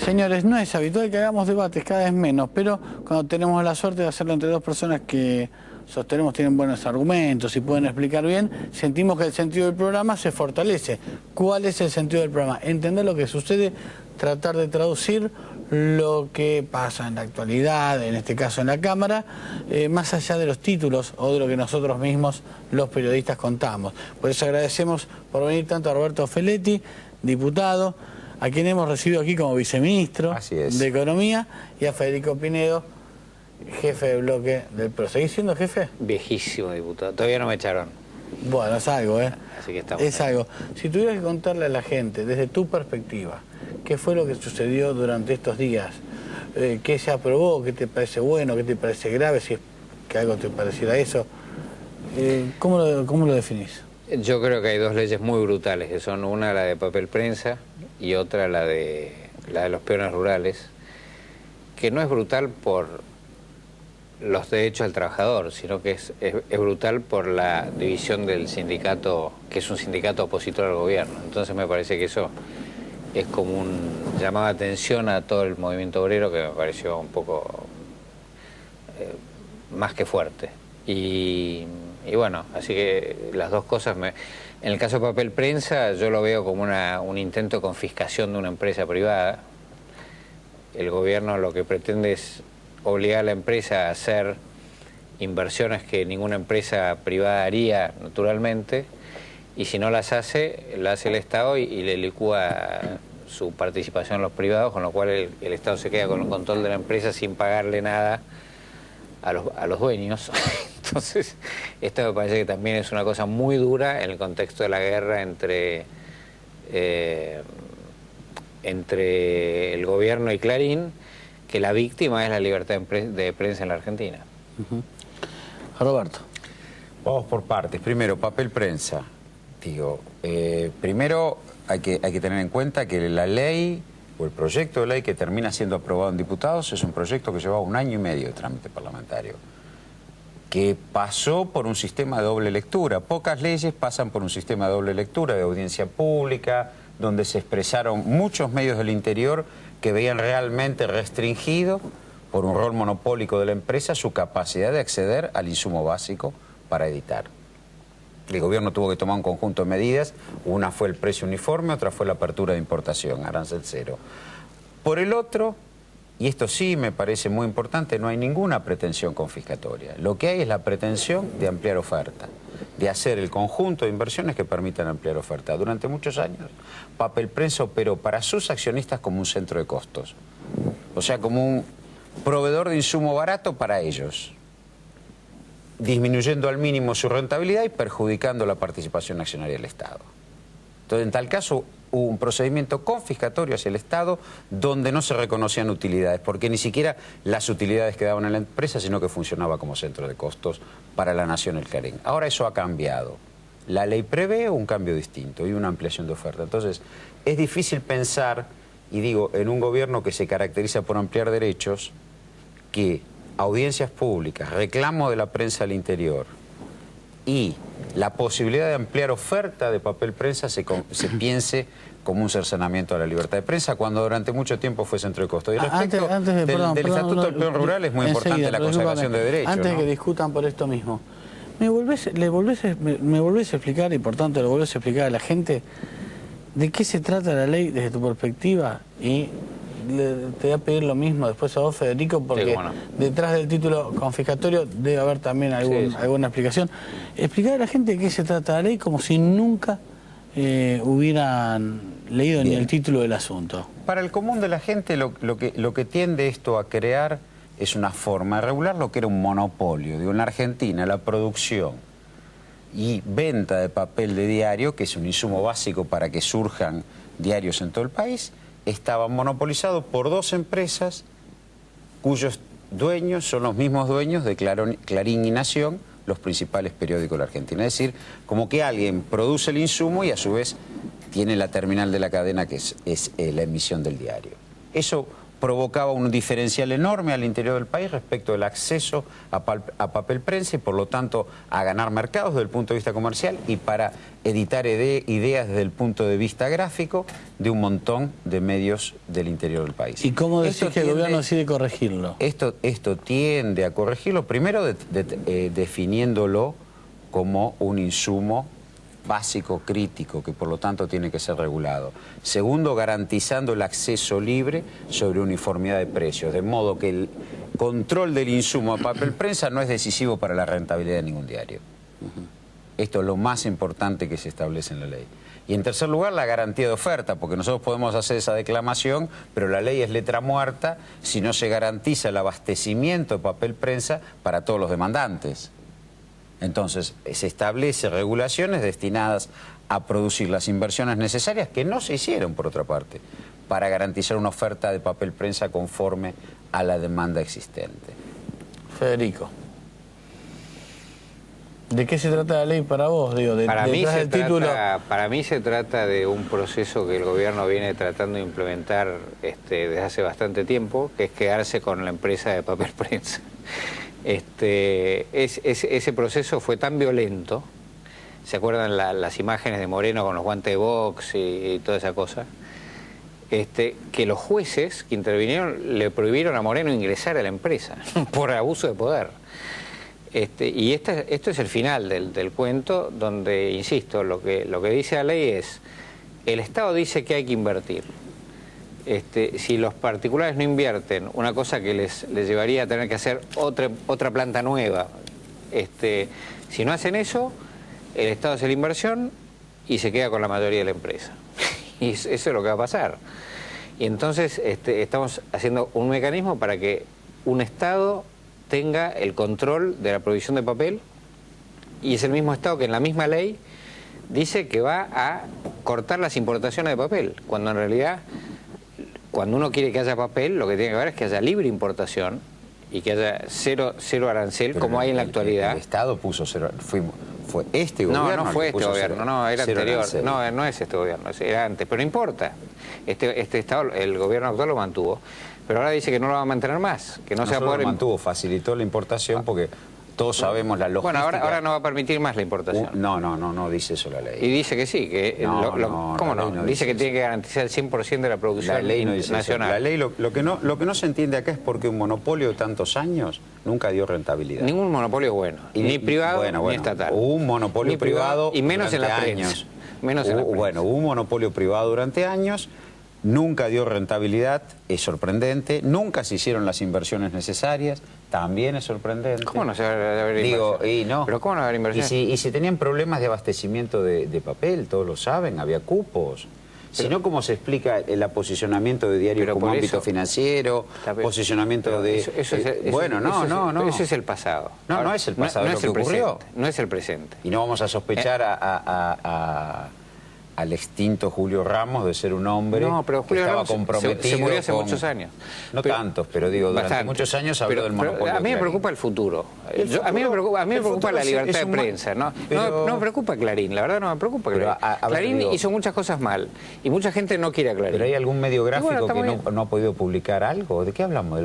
Señores, no es habitual que hagamos debates, cada vez menos, pero cuando tenemos la suerte de hacerlo entre dos personas que sostenemos tienen buenos argumentos y pueden explicar bien, sentimos que el sentido del programa se fortalece. ¿Cuál es el sentido del programa? Entender lo que sucede, tratar de traducir lo que pasa en la actualidad, en este caso en la Cámara, más allá de los títulos o de lo que nosotros mismos, los periodistas, contamos. Por eso agradecemos por venir tanto a Roberto Feletti, diputado, a quien hemos recibido aquí como viceministro de Economía, y a Federico Pinedo, jefe de bloque del PRO. ¿Seguís siendo jefe? Viejísimo diputado, todavía no me echaron. Bueno, es algo, ¿eh? Así que estamos es algo. Si tuvieras que contarle a la gente, desde tu perspectiva, ¿qué fue lo que sucedió durante estos días? ¿Qué se aprobó? ¿Qué te parece bueno? ¿Qué te parece grave? Si es que algo te pareciera eso. ¿Cómo lo definís? Yo creo que hay dos leyes muy brutales, que son una la de papel prensa y otra la de los peones rurales, que no es brutal por los derechos del trabajador, sino que es brutal por la división del sindicato, que es un sindicato opositor al gobierno. Entonces me parece que eso es como un llamado de atención a todo el movimiento obrero, que me pareció un poco más que fuerte. Y bueno, así que las dos cosas, en el caso de papel prensa yo lo veo como un intento de confiscación de una empresa privada. El gobierno lo que pretende es obligar a la empresa a hacer inversiones que ninguna empresa privada haría naturalmente, y si no las hace, la hace el Estado y le licúa su participación en los privados, con lo cual el Estado se queda con el control de la empresa sin pagarle nada a los dueños. Entonces, esto me parece que también es una cosa muy dura en el contexto de la guerra entre el gobierno y Clarín, que la víctima es la libertad de prensa en la Argentina. Roberto. Vamos por partes. Primero, papel prensa. Digo, primero hay que tener en cuenta que la ley o el proyecto de ley que termina siendo aprobado en diputados es un proyecto que llevaba 1 año y medio de trámite parlamentario, que pasó por un sistema de doble lectura. Pocas leyes pasan por un sistema de doble lectura, de audiencia pública, donde se expresaron muchos medios del interior que veían realmente restringido, por un rol monopólico de la empresa, su capacidad de acceder al insumo básico para editar. El gobierno tuvo que tomar un conjunto de medidas, una fue el precio uniforme, otra fue la apertura de importación, arancel cero. Por el otro, y esto sí me parece muy importante, no hay ninguna pretensión confiscatoria. Lo que hay es la pretensión de ampliar oferta, de hacer el conjunto de inversiones que permitan ampliar oferta. Durante muchos años, papel prensa operó para sus accionistas como un centro de costos, o sea, como un proveedor de insumo barato para ellos, disminuyendo al mínimo su rentabilidad y perjudicando la participación accionaria del Estado. Entonces, en tal caso, hubo un procedimiento confiscatorio hacia el Estado donde no se reconocían utilidades, porque ni siquiera las utilidades quedaban en la empresa, sino que funcionaba como centro de costos para la nación el Clarín. Ahora eso ha cambiado. La ley prevé un cambio distinto y una ampliación de oferta. Entonces, es difícil pensar, y digo, en un gobierno que se caracteriza por ampliar derechos, que audiencias públicas, reclamo de la prensa al interior y la posibilidad de ampliar oferta de papel prensa se piense como un cercenamiento a la libertad de prensa, cuando durante mucho tiempo fue centro de costo. Y respecto del Estatuto del Peón Rural es muy importante la consagración de derechos. Antes de que discutan por esto mismo, ¿me volvés a explicar, y por tanto le volvés a explicar a la gente, de qué se trata la ley desde tu perspectiva? Y te voy a pedir lo mismo después a vos, Federico, porque sí, bueno, detrás del título confiscatorio debe haber también alguna explicación. Explicar a la gente de qué se trata la ley como si nunca hubieran leído ni el título del asunto. Para el común de la gente lo que tiende esto a crear es una forma de regular lo que era un monopolio. Digo, en la Argentina la producción y venta de papel de diario, que es un insumo básico para que surjan diarios en todo el país, estaba monopolizado por 2 empresas cuyos dueños son los mismos dueños de Clarín y Nación, los principales periódicos de la Argentina. Es decir, como que alguien produce el insumo y a su vez tiene la terminal de la cadena, que es la emisión del diario. Eso provocaba un diferencial enorme al interior del país respecto del acceso a papel prensa y por lo tanto a ganar mercados desde el punto de vista comercial y para editar ideas desde el punto de vista gráfico de un montón de medios del interior del país. ¿Y cómo decís que el gobierno decide corregirlo? Esto tiende a corregirlo, primero definiéndolo como un insumo básico, crítico, que por lo tanto tiene que ser regulado. Segundo, garantizando el acceso libre sobre uniformidad de precios, de modo que el control del insumo a papel prensa no es decisivo para la rentabilidad de ningún diario. Esto es lo más importante que se establece en la ley. Y en tercer lugar, la garantía de oferta, porque nosotros podemos hacer esa declamación, pero la ley es letra muerta si no se garantiza el abastecimiento de papel prensa para todos los demandantes. Entonces, se establece regulaciones destinadas a producir las inversiones necesarias, que no se hicieron, por otra parte, para garantizar una oferta de papel prensa conforme a la demanda existente. Federico, ¿de qué se trata la ley para vos? Digo, para mí se trata de un proceso que el gobierno viene tratando de implementar desde hace bastante tiempo, que es quedarse con la empresa de papel prensa. Ese proceso fue tan violento, ¿se acuerdan las imágenes de Moreno con los guantes de box y toda esa cosa? Que los jueces que intervinieron le prohibieron a Moreno ingresar a la empresa por abuso de poder. Y esto es el final del cuento, donde, insisto, lo que dice la ley es, el Estado dice que hay que invertir. Si los particulares no invierten, una cosa que les llevaría a tener que hacer otra planta nueva, si no hacen eso, el Estado hace la inversión y se queda con la mayoría de la empresa. Y eso es lo que va a pasar. Y entonces estamos haciendo un mecanismo para que un Estado tenga el control de la provisión de papel, y es el mismo Estado que en la misma ley dice que va a cortar las importaciones de papel, cuando en realidad, cuando uno quiere que haya papel, lo que tiene que ver es que haya libre importación y que haya cero arancel, pero como hay en la actualidad. El Estado puso cero, fue este gobierno. No fue este gobierno, no, era anterior. Arancel. No es este gobierno, era antes, pero no importa. Este Estado, el gobierno actual lo mantuvo, pero ahora dice que no lo va a mantener más, que no se va a poder... lo mantuvo, facilitó la importación porque todos sabemos la logística. Bueno, ahora no va a permitir más la importación. No dice eso la ley. Y dice que sí, que... ¿Cómo no? Dice que tiene que garantizar el 100% de la producción la ley no dice nacional. Eso. La ley lo que no se entiende acá es porque un monopolio de tantos años nunca dio rentabilidad. Ningún monopolio es bueno, ni privado ni estatal. Hubo un monopolio ni privado y menos en la años. Prensa. Menos en la prensa. Bueno, hubo un monopolio privado durante años, nunca dio rentabilidad, es sorprendente, nunca se hicieron las inversiones necesarias, también es sorprendente. ¿Cómo no se va a haber inversión? ¿Pero cómo no va a haber inversión? Y si tenían problemas de abastecimiento de papel, todos lo saben, había cupos. Si no, ¿cómo se explica el aposicionamiento de diarios como ámbito financiero, posicionamiento de... Eso es el pasado. No es el pasado, no lo es que el ocurrió. Presente, no es el presente. Y no vamos a sospechar al extinto Julio Ramos de ser un hombre que estaba comprometido se murió hace muchos años. No tantos, pero digo, durante muchos años habló del monopolio. A mí me preocupa el futuro. A mí me preocupa la libertad de prensa. No me preocupa Clarín, la verdad no me preocupa Clarín. Clarín hizo muchas cosas mal y mucha gente no quiere a Clarín. ¿Pero hay algún medio gráfico que no ha podido publicar algo? ¿De qué hablamos?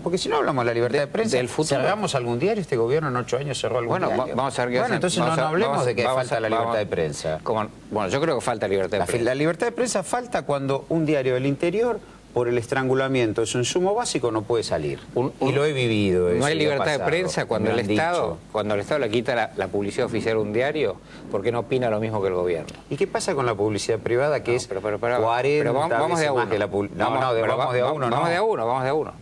Porque si no hablamos de la libertad de prensa, ¿cerramos algún diario? Este gobierno en 8 años cerró algún diario. Vamos a ver qué hacen. Entonces no hablemos de que falta la libertad de prensa. Bueno, yo creo que falta libertad de prensa. La libertad de prensa falta cuando un diario del interior, por el estrangulamiento de su insumo básico, no puede salir. Y lo he vivido. No hay libertad de prensa cuando el Estado le quita la publicidad oficial a un diario porque no opina lo mismo que el gobierno. ¿Y qué pasa con la publicidad privada que es 40 vamos de a uno. Que la vamos de a uno, Vamos de a uno.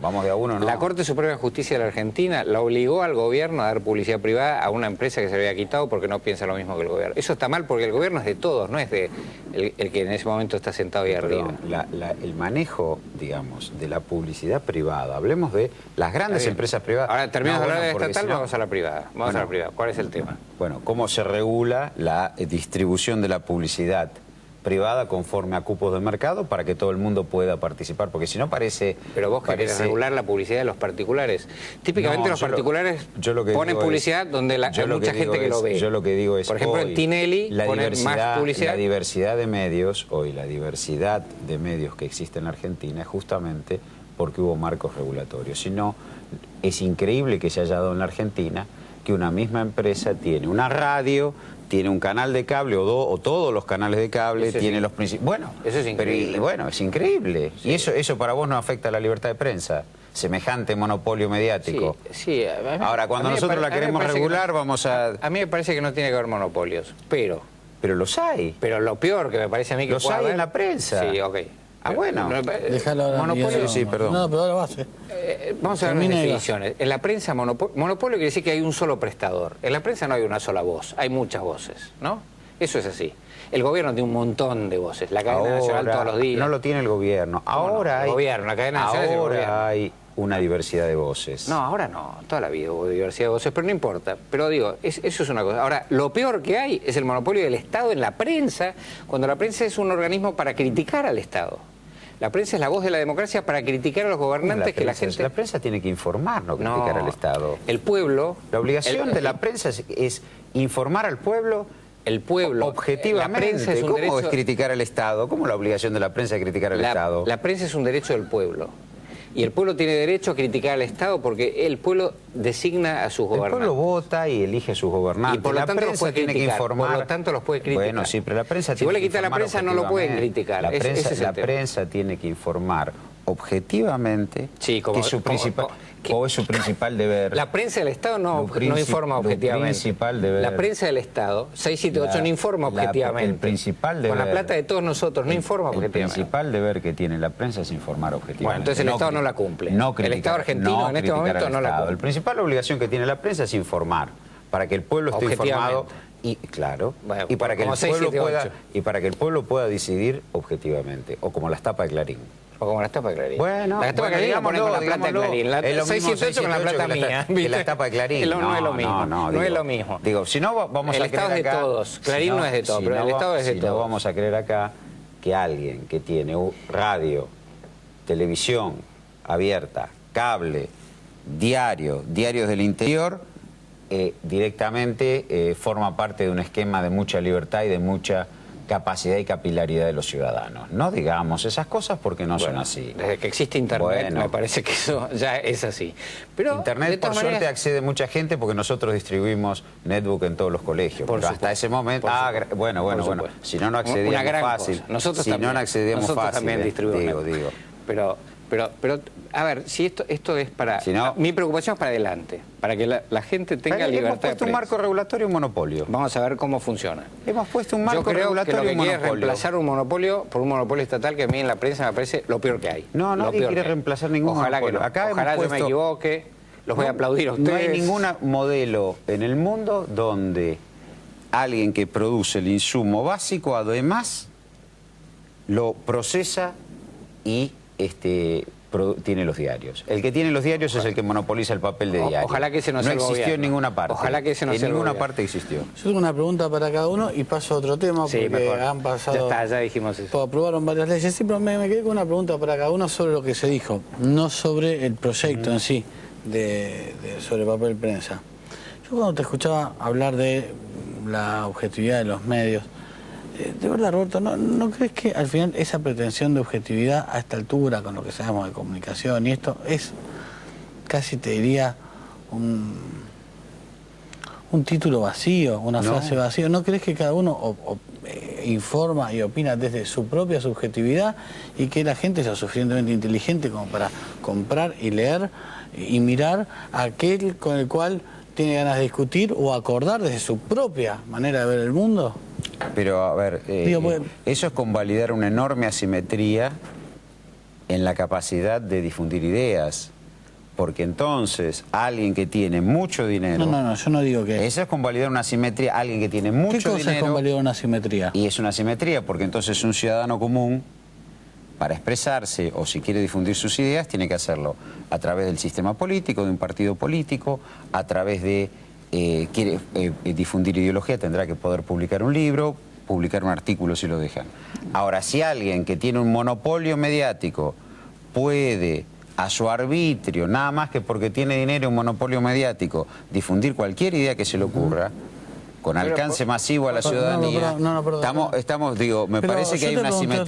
Vamos de a uno, no. La Corte Suprema de Justicia de la Argentina la obligó al gobierno a dar publicidad privada a una empresa que se había quitado porque no piensa lo mismo que el gobierno. Eso está mal porque el gobierno es de todos, no es de el que en ese momento está sentado ahí arriba. El manejo, digamos, de la publicidad privada, hablemos de las grandes empresas privadas. Ahora terminamos de hablar de estatal, vamos a la privada. Vamos a la privada. ¿Cuál es el tema? Bueno, ¿cómo se regula la distribución de la publicidad privada conforme a cupos de mercado para que todo el mundo pueda participar? Porque si no parece... Pero vos querés regular la publicidad de los particulares. Típicamente los particulares ponen publicidad donde hay mucha gente que lo ve. Yo lo que digo es, por ejemplo, en Tinelli ponen más publicidad. La diversidad de medios, hoy la diversidad de medios que existe en la Argentina es justamente porque hubo marcos regulatorios, sino es increíble que se haya dado en la Argentina que una misma empresa tiene una radio, tiene un canal de cable o todos los canales de cable, Eso tiene sí. los principios. Bueno, Eso es increíble. bueno, es increíble. Sí. Y eso para vos no afecta a la libertad de prensa, semejante monopolio mediático. Sí, Ahora, cuando nosotros la queremos regular, vamos a... A mí me parece que no tiene que haber monopolios, pero los hay. Pero lo peor que me parece a mí que Los puede hay haber... en la prensa. Sí, ok. Ah, bueno. Déjalo ahora. Monopolio, sí, perdón. No, pero ahora vas, vamos a ver las Termina y definiciones. En la prensa, monopolio quiere decir que hay un solo prestador. En la prensa no hay una sola voz, hay muchas voces, ¿no? Eso es así. El gobierno tiene un montón de voces. La cadena nacional todos los días. No lo tiene el gobierno. Ahora el gobierno, la cadena nacional es el gobierno. Ahora hay una diversidad de voces. No, ahora no. Toda la vida hubo diversidad de voces, pero no importa. Pero digo, eso es una cosa. Ahora, lo peor que hay es el monopolio del Estado en la prensa, cuando la prensa es un organismo para criticar al Estado. La prensa es la voz de la democracia para criticar a los gobernantes que la gente... La prensa tiene que informar, no criticar al Estado. El pueblo... La obligación de la prensa es informar al pueblo... El pueblo, objetivamente. La prensa es un ¿Cómo derecho... es criticar al Estado? ¿Cómo la obligación de la prensa es criticar al Estado? La prensa es un derecho del pueblo. Y el pueblo tiene derecho a criticar al Estado porque el pueblo designa a sus gobernantes. El pueblo vota y elige a sus gobernantes. Y por lo tanto los puede tiene criticar. que informar. Por lo tanto los puede criticar. Bueno, sí, pero la prensa si vos le quitas a la prensa no lo pueden criticar. La prensa tiene que informar objetivamente como, que es su principal deber. La prensa del Estado no informa objetivamente. Principal deber. La prensa del Estado, 678, no informa objetivamente. El principal deber. Con la plata de todos nosotros, no informa objetivamente. El principal deber que tiene la prensa es informar objetivamente. Bueno, entonces el Estado no la cumple. El Estado argentino en este momento no la cumple. La principal obligación que tiene la prensa es informar, para que el pueblo esté informado. Y claro, bueno, y para que el pueblo pueda pueda decidir objetivamente, o como las tapas de Clarín. O como las tapas de Clarín. Bueno, las tapas de Clarín la ponen con la plata de Clarín. La 678 con la plata mía. Que las tapas de Clarín. No es lo mismo. No es lo mismo. Digo, si no vamos a creer acá... El Estado es de todos. Clarín no es de todos, pero el Estado es de todos. Si no vamos a creer acá que alguien que tiene radio, televisión abierta, cable, diarios del interior... directamente forma parte de un esquema de mucha libertad y de mucha capacidad y capilaridad de los ciudadanos. No digamos esas cosas porque no son así. Desde que existe Internet me parece que eso ya es así. Pero Internet por suerte accede mucha gente porque nosotros distribuimos netbook en todos los colegios. Pero hasta ese momento... bueno. Si no accedíamos fácil. Nosotros también distribuimos. Digo. Pero, a ver, si esto es para... mi preocupación es para adelante, para que la gente tenga libertad de prensa. Hemos puesto un marco regulatorio y un monopolio. Vamos a ver cómo funciona. Hemos puesto un marco regulatorio y un monopolio. Yo creo que lo que quiere es reemplazar un monopolio por un monopolio estatal que a mí en la prensa me parece lo peor que hay. No, nadie quiere reemplazar ningún monopolio. Ojalá yo me equivoque, los voy a aplaudir a ustedes. No hay ningún modelo en el mundo donde alguien que produce el insumo básico además lo procesa y tiene los diarios. El que tiene los diarios es el que monopoliza el papel de diario. Ojalá que ese no sea el gobierno. No existió en ninguna parte. Ojalá que ese no sea el ninguna gobierno. parte existió. Yo tengo una pregunta para cada uno y paso a otro tema porque han pasado... Ya dijimos eso. Aprobaron varias leyes. Sí, pero me quedé con una pregunta para cada uno sobre lo que se dijo, no sobre el proyecto en sí, sobre papel prensa. Yo cuando te escuchaba hablar de la objetividad de los medios, de verdad, Roberto, ¿no crees que al final esa pretensión de objetividad a esta altura, con lo que sabemos de comunicación y esto, es casi, te diría, un título vacío, una frase vacía? ¿No crees que cada uno informa y opina desde su propia subjetividad y que la gente es lo suficientemente inteligente como para comprar y leer y mirar a aquel con el cual tiene ganas de discutir o acordar desde su propia manera de ver el mundo? Pero, a ver, eso es convalidar una enorme asimetría en la capacidad de difundir ideas. Porque entonces, alguien que tiene mucho dinero... No, yo no digo que... Eso es convalidar una asimetría. Alguien que tiene mucho dinero... ¿Qué cosa es convalidar una asimetría? Y es una asimetría porque entonces un ciudadano común, para expresarse o si quiere difundir sus ideas, tiene que hacerlo a través del sistema político, de un partido político, a través de... quiere difundir ideología, tendrá que poder publicar un libro, publicar un artículo si lo dejan. Ahora, si alguien que tiene un monopolio mediático puede, a su arbitrio, nada más que porque tiene dinero y un monopolio mediático, difundir cualquier idea que se le ocurra, con alcance masivo a la ciudadanía, me parece que hay una asimetría.